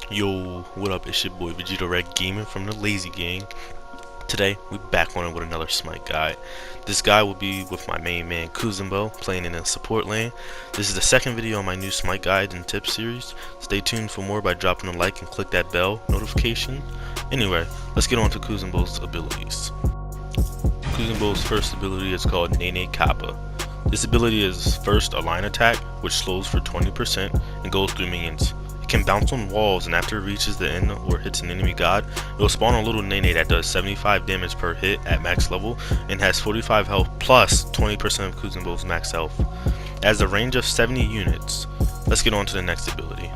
Yo, what up? It's your boy VegitoRED Gaming from the Lazy Gang. Today, we back on it with another Smite guide. This guy will be with my main man Kuzenbo, playing in a support lane. This is the second video on my new Smite guides and tips series. Stay tuned for more by dropping a like and click that bell notification. Anyway, let's get on to Kuzenbo's abilities. Kuzenbo's first ability is called NeNe Kappa. This ability is first a line attack, which slows for 20% and goes through minions. It can bounce on walls, and after it reaches the end or hits an enemy god, it will spawn a little NeNe that does 75 damage per hit at max level and has 45 health plus 20% of Kuzenbo's max health. It has a range of 70 units. Let's get on to the next ability.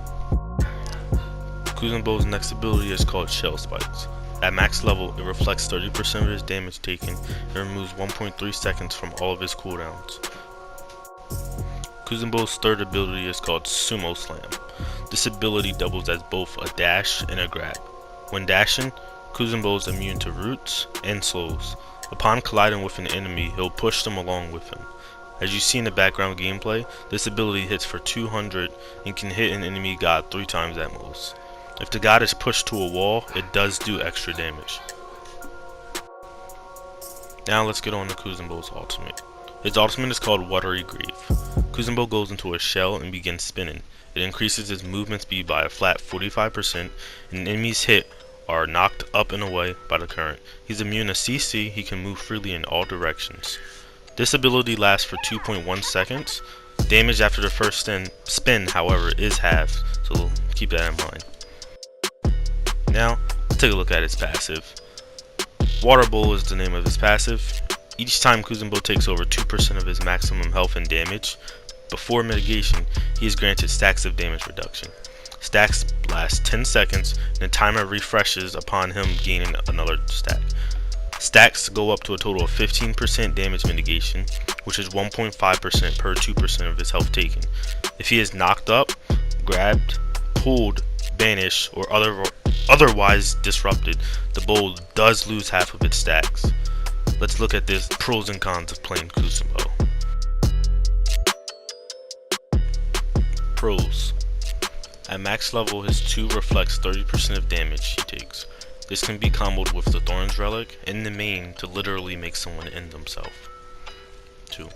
Kuzenbo's next ability is called Shell Spikes. At max level, it reflects 30% of his damage taken and removes 1.3 seconds from all of his cooldowns. Kuzenbo's third ability is called Sumo Slam. This ability doubles as both a dash and a grab. When dashing, Kuzenbo is immune to roots and slows. Upon colliding with an enemy, he'll push them along with him. As you see in the background gameplay, this ability hits for 200 and can hit an enemy god 3 times at most. If the god is pushed to a wall, it does do extra damage. Now let's get on to Kuzenbo's ultimate. His ultimate is called Watery. Kuzenbo goes into a shell and begins spinning. It increases his movement speed by a flat 45%, and enemies hit are knocked up and away by the current. He's immune to CC, he can move freely in all directions. This ability lasts for 2.1 seconds. Damage after the first spin, however, is halved, so keep that in mind. Now, let's take a look at his passive. Water Bowl is the name of his passive. Each time Kuzenbo takes over 2% of his maximum health and damage, before mitigation, he is granted stacks of damage reduction. Stacks last 10 seconds, and the timer refreshes upon him gaining another stack. Stacks go up to a total of 15% damage mitigation, which is 1.5% per 2% of his health taken. If he is knocked up, grabbed, pulled, banished, or otherwise disrupted, the bowl does lose half of its stacks. Let's look at the pros and cons of playing Kuzenbo. Pros. At max level, his 2 reflects 30% of damage he takes. This can be comboed with the Thorns Relic in the main to literally make someone end themselves. 2.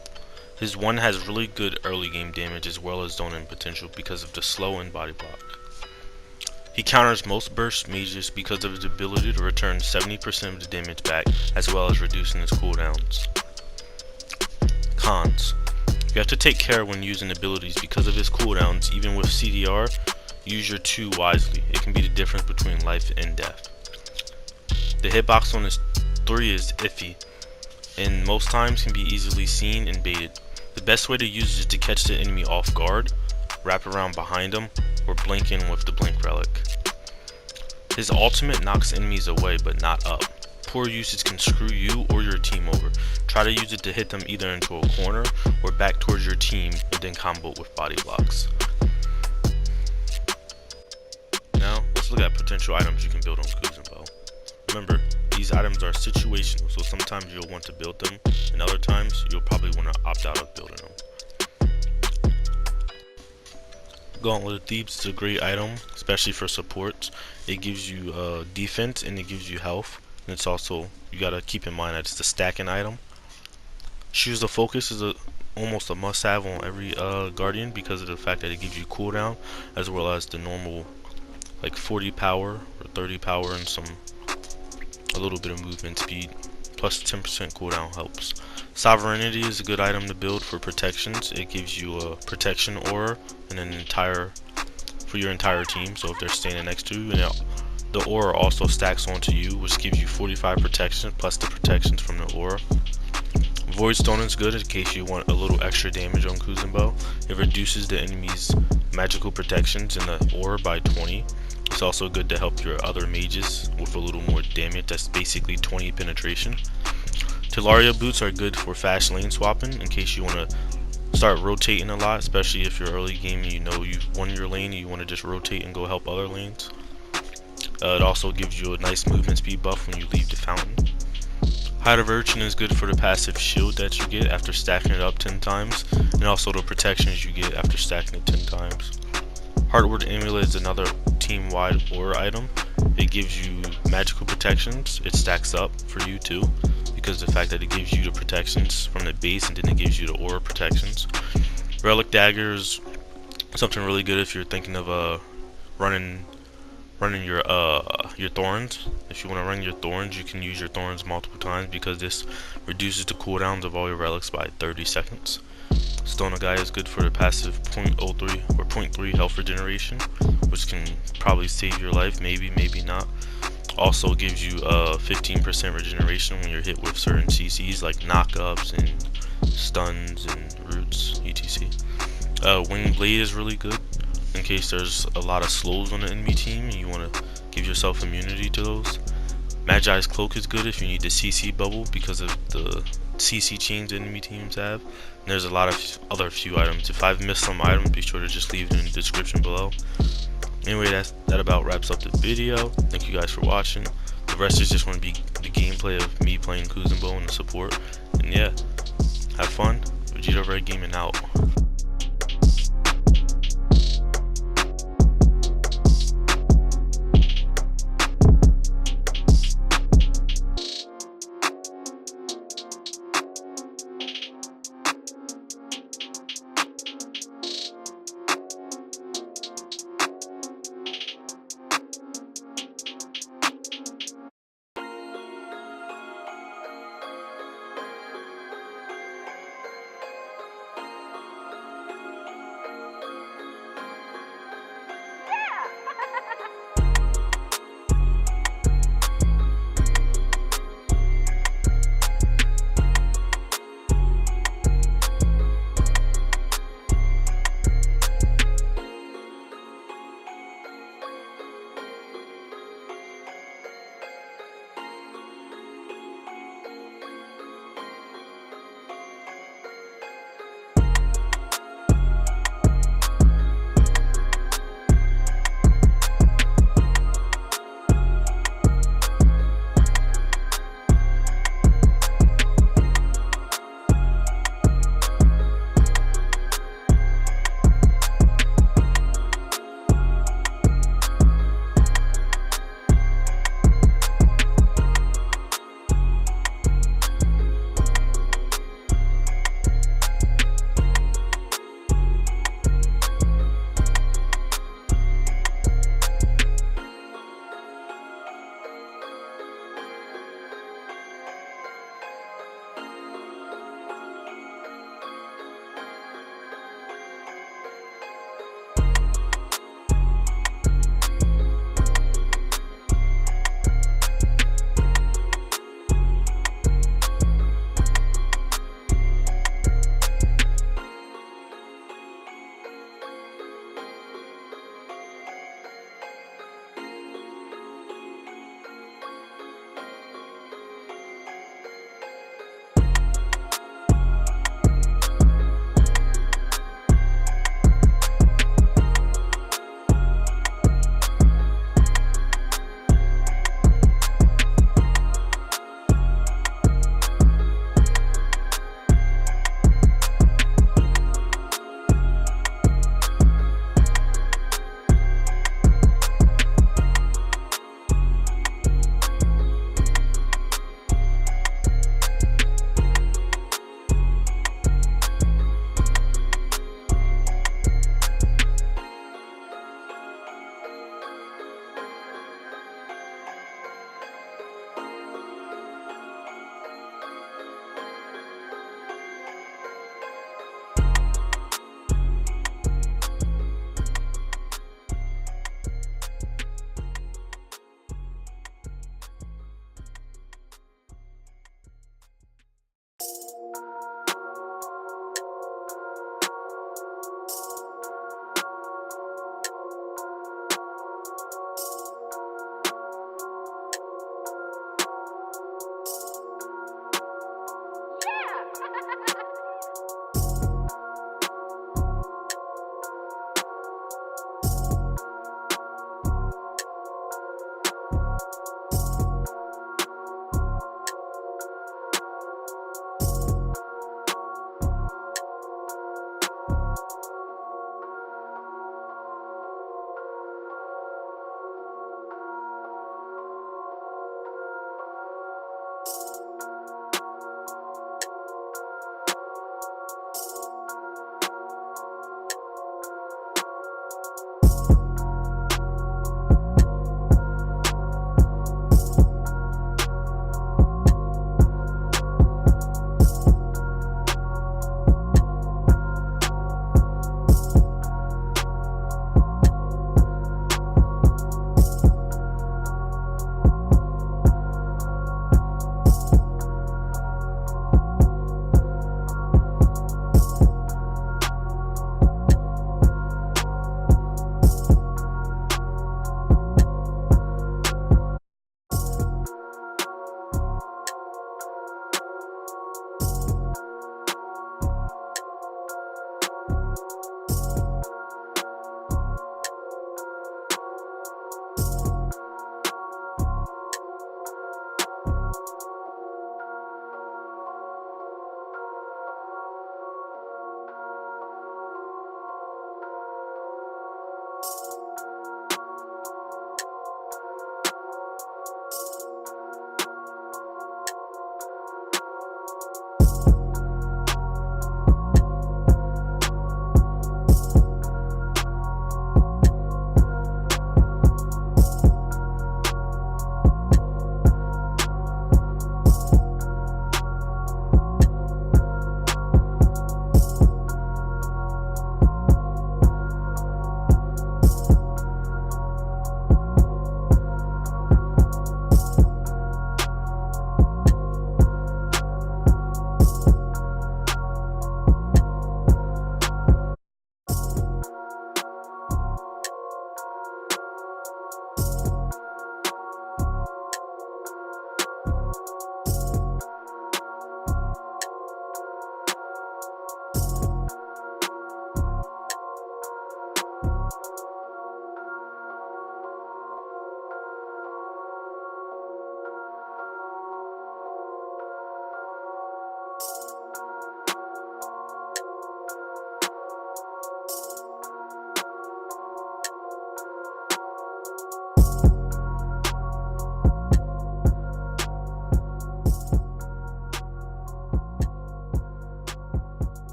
His 1 has really good early game damage as well as zoning potential because of the slow and body block. He counters most burst mages because of his ability to return 70% of the damage back as well as reducing his cooldowns. Cons. You have to take care when using abilities because of his cooldowns. Even with CDR, use your 2 wisely. It can be the difference between life and death. The hitbox on his 3 is iffy, and most times can be easily seen and baited. The best way to use it is to catch the enemy off guard, wrap around behind him, or blink in with the blink relic. His ultimate knocks enemies away but not up. Poor usage can screw you or your team over. Try to use it to hit them either into a corner or back towards your team and then combo with body blocks. Now, let's look at potential items you can build on Kuzenbo. Remember, these items are situational, so sometimes you'll want to build them, and other times you'll probably want to opt out of building them. Gauntlet of Thieves is a great item, especially for supports. It gives you defense and it gives you health. And it's also, you gotta keep in mind that it's the stacking item. Shoes of Focus is almost a must-have on every Guardian because of the fact that it gives you cooldown as well as the normal like 40 power or 30 power and a little bit of movement speed. Plus 10% cooldown helps. Sovereignty is a good item to build for protections. It gives you a protection aura and for your entire team. So if they're standing next to you, the aura also stacks onto you, which gives you 45 protection plus the protections from the aura. Void Stone is good in case you want a little extra damage on Kuzenbo. It reduces the enemy's magical protections in the aura by 20. It's also good to help your other mages with a little more damage. That's basically 20 penetration. Talaria boots are good for fast lane swapping in case you want to start rotating a lot, especially if you're early game and you know you've won your lane and you want to just rotate and go help other lanes. It also gives you a nice movement speed buff when you leave the fountain. Hide of Urchin is good for the passive shield that you get after stacking it up 10 times, and also the protections you get after stacking it 10 times. Heartward Amulet is another team-wide aura item. It gives you magical protections. It stacks up for you too, because the fact that it gives you the protections from the base and then it gives you the aura protections. Relic daggers, something really good if you're thinking of running your thorns. If you want to run your thorns, you can use your thorns multiple times because this reduces the cooldowns of all your relics by 30 seconds. Stoner Guy is good for the passive 0.03 or 0.3 health regeneration, which can probably save your life, maybe not. Also gives you 15% regeneration when you're hit with certain CCs like knockups and stuns and roots, etc. Wing Blade is really good in case there's a lot of slows on the enemy team and you want to give yourself immunity to those. Magi's Cloak is good if you need the CC bubble because of the CC chains enemy teams have. And there's a lot of other few items. If I've missed some items, be sure to just leave it in the description below. Anyway, that about wraps up the video. Thank you guys for watching. The rest is just going to be the gameplay of me playing Kuzenbo and the support. And yeah, have fun. VegitoRED Gaming out.